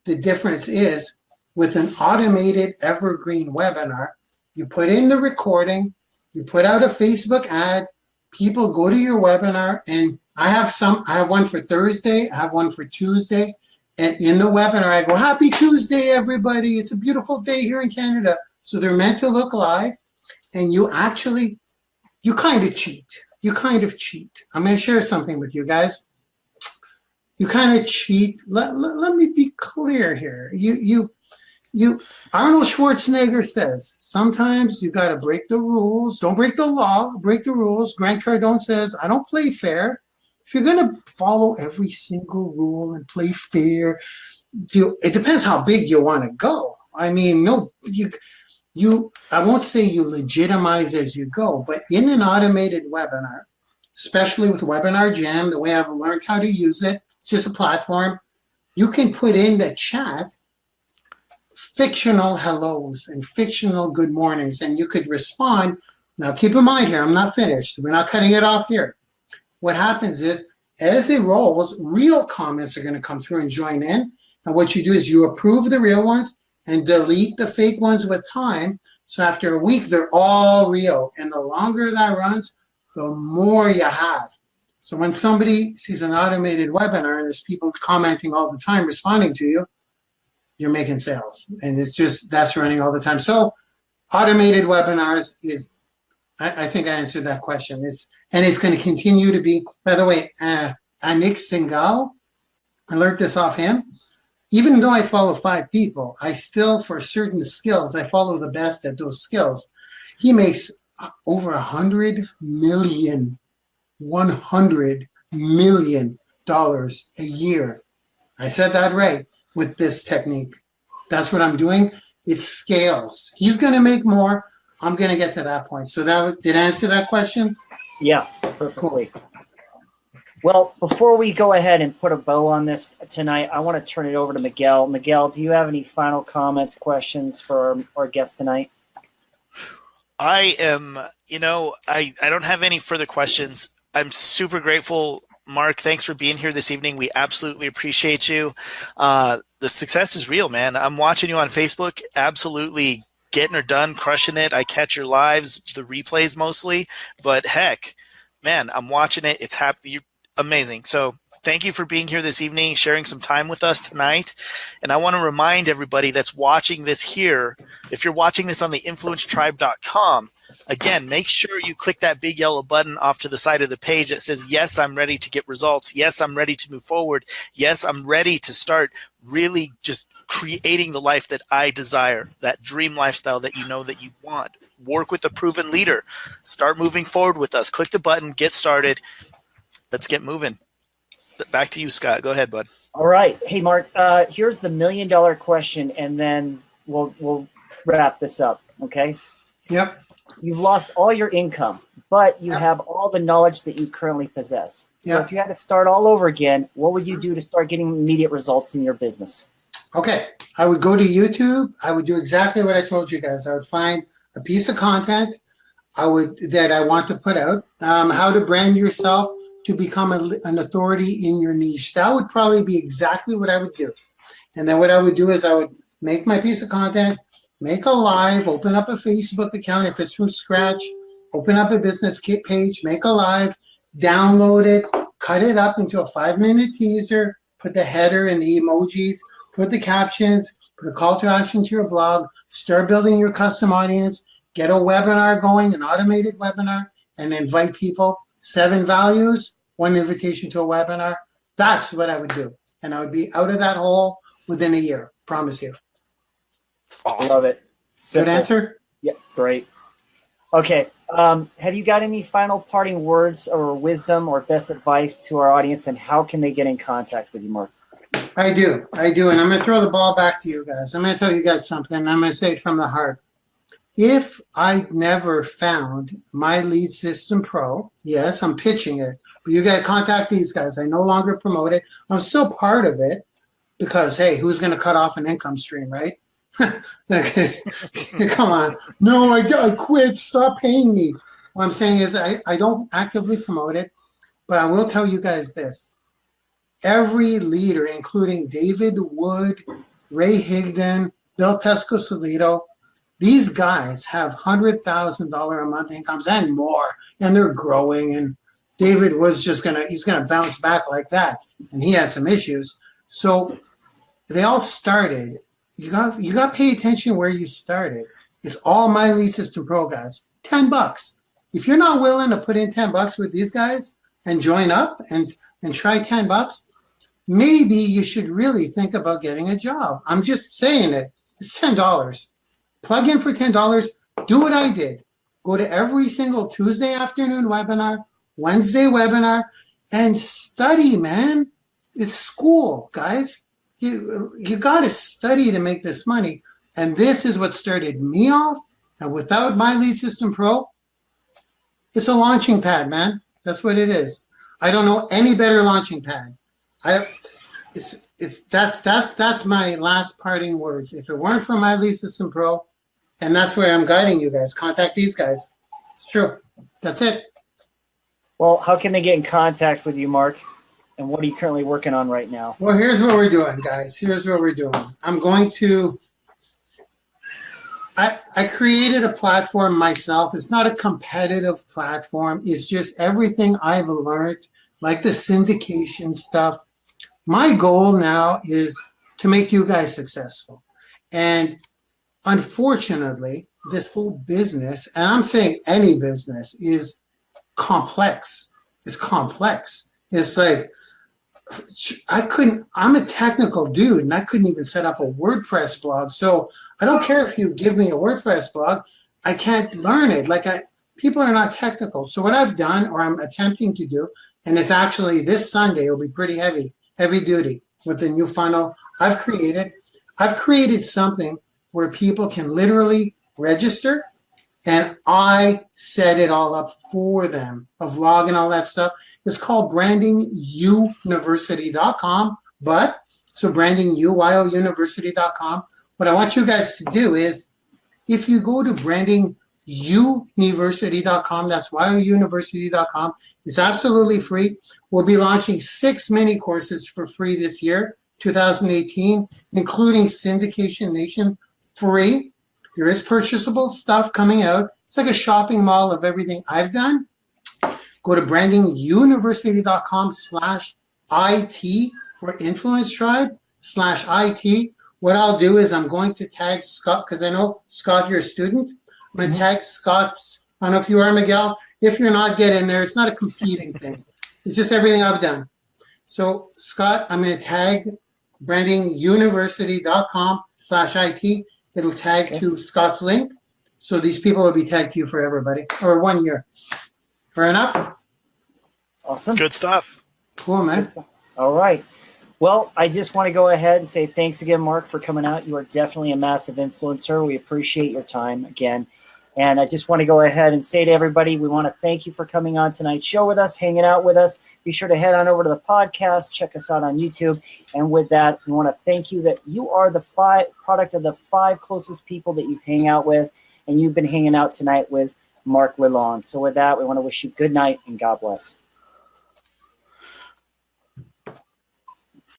The difference is with an automated evergreen webinar, you put in the recording, you put out a Facebook ad, people go to your webinar, and I have one for Thursday, I have one for Tuesday, and in the webinar I go, happy Tuesday, everybody. It's a beautiful day here in Canada. So they're meant to look live, and you kind of cheat. You kind of cheat. I'm going to share something with you guys. You kind of cheat. Let me be clear here. Arnold Schwarzenegger says, sometimes you got to break the rules. Don't break the law, break the rules. Grant Cardone says, I don't play fair. If you're going to follow every single rule and play fair, it depends how big you want to go. I mean, I won't say you legitimize as you go, but in an automated webinar, especially with Webinar Jam, the way I've learned how to use it, it's just a platform. You can put in the chat fictional hellos and fictional good mornings, and you could respond. Now, keep in mind here, I'm not finished. We're not cutting it off here. What happens is, as it rolls, real comments are going to come through and join in. And what you do is you approve the real ones and delete the fake ones with time. So after a week, they're all real. And the longer that runs, the more you have. So when somebody sees an automated webinar and there's people commenting all the time, responding to you, you're making sales. And it's just, that's running all the time. So automated webinars is, I think I answered that question. It's going to continue to be, by the way, Anik Singhal, I learned this off him. Even though I follow 5 people, I still, for certain skills, I follow the best at those skills. He makes over $100 million a year. I said that right with this technique. That's what I'm doing. It scales. He's going to make more. I'm going to get to that point. So did I answer that question? Yeah, perfectly. Cool. Well, before we go ahead and put a bow on this tonight, I want to turn it over to Miguel. Miguel, do you have any final comments, questions for our guest tonight? I am, I don't have any further questions. I'm super grateful. Marc, thanks for being here this evening. We absolutely appreciate you. The success is real, man. I'm watching you on Facebook, absolutely getting her done, crushing it. I catch your lives, the replays mostly, but heck, man, I'm watching it. It's happy, amazing. So thank you for being here this evening, sharing some time with us tonight. And I want to remind everybody that's watching this here, if you're watching this on the influencetribe.com, again, make sure you click that big yellow button off to the side of the page that says, yes, I'm ready to get results. Yes, I'm ready to move forward. Yes, I'm ready to start really just creating the life that I desire, that dream lifestyle that you know that you want. Work with a proven leader. Start moving forward with us. Click the button, get started. Let's get moving. Back to you, Scott. Go ahead, bud. All right. Hey, Marc, here's the $1 million question, and then we'll wrap this up, okay? Yep. You've lost all your income, but you have all the knowledge that you currently possess. So if you had to start all over again, what would you do to start getting immediate results in your business? Okay. I would go to YouTube. I would do exactly what I told you guys. I would find a piece of content that I want to put out, how to brand yourself to become an authority in your niche. That would probably be exactly what I would do. And then what I would do is I would make my piece of content, make a live, open up a Facebook account if it's from scratch, open up a business kit page, make a live, download it, cut it up into a 5-minute teaser, put the header and the emojis, put the captions, put a call to action to your blog, start building your custom audience, get a webinar going, an automated webinar, and invite people. 7 values, 1 invitation to a webinar. That's what I would do. And I would be out of that hole within a year. Promise you. Awesome. Love it. Simple. Good answer? Yep, great. Okay. Have you got any final parting words or wisdom or best advice to our audience, and how can they get in contact with you, Marc? I do. And I'm going to throw the ball back to you guys. I'm going to tell you guys something. I'm going to say it from the heart. If I never found my Lead System Pro, yes, I'm pitching it, but you got to contact these guys. I no longer promote it. I'm still part of it because, hey, who's going to cut off an income stream, right? Come on. No, I quit. Stop paying me. What I'm saying is I don't actively promote it, but I will tell you guys this. Every leader, including David Wood, Ray Higdon, Bill Pesco-Solido, these guys have $100,000 a month incomes and more, and they're growing. And David was he's gonna bounce back like that. And he had some issues. So they all started. You got to pay attention where you started. It's all my Lead System Pro guys. $10. If you're not willing to put in $10 with these guys and join up and try $10, maybe you should really think about getting a job. I'm just saying it. It's $10. Plug in for $10. Do what I did. Go to every single Tuesday afternoon webinar, Wednesday webinar, and study, man. It's school, guys. You got to study to make this money. And this is what started me off. And without my Lead System Pro, it's a launching pad, man. That's what it is. I don't know any better launching pad. That's my last parting words. If it weren't for my Lead System Pro, and that's where I'm guiding you guys, contact these guys. It's true. That's it. Well, how can they get in contact with you, Marc? And what are you currently working on right now? Well, here's what we're doing, guys. Here's what we're doing. I created a platform myself. It's not a competitive platform. It's just everything I've learned, like the syndication stuff. My goal now is to make you guys successful. And unfortunately, this whole business, and I'm saying any business, is complex. It's complex. It's like, I'm a technical dude, and I couldn't even set up a WordPress blog. So I don't care if you give me a WordPress blog, I can't learn it. People are not technical. So what I've done, or I'm attempting to do, and it's actually this Sunday, it'll be pretty heavy duty with the new funnel I've created something where people can literally register, and I set it all up for them, a vlog and all that stuff. It's called Branding YOUniversity.com. So Branding YOUniversity.com. What I want you guys to do is, if you go to Branding YOUniversity.com, that's YOUniversity.com. It's absolutely free. We'll be launching 6 mini courses for free this year, 2018, including Syndication Nation free. There is purchasable stuff coming out. It's like a shopping mall of everything I've done. Go to brandingyouuniversity.com/IT for Influence Tribe /IT. What I'll do is I'm going to tag Scott, because I know, Scott, you're a student. I'm going to tag Scott's, I don't know if you are, Miguel. If you're not, get in there. It's not a competing thing. It's just everything I've done. So, Scott, I'm going to tag brandingyouuniversity.com/IT. It'll tag to Scott's link. So these people will be tagged to you forever, buddy, or 1 year. Fair enough? Awesome. Good stuff. Cool, man. All right. Well, I just want to go ahead and say thanks again, Marc, for coming out. You are definitely a massive influencer. We appreciate your time again. And I just want to go ahead and say to everybody, we want to thank you for coming on tonight's show with us, hanging out with us. Be sure to head on over to the podcast, check us out on YouTube. And with that, we want to thank you that you are the product of the 5 closest people that you hang out with. And you've been hanging out tonight with Marc Lalonde. So with that, we want to wish you good night and God bless.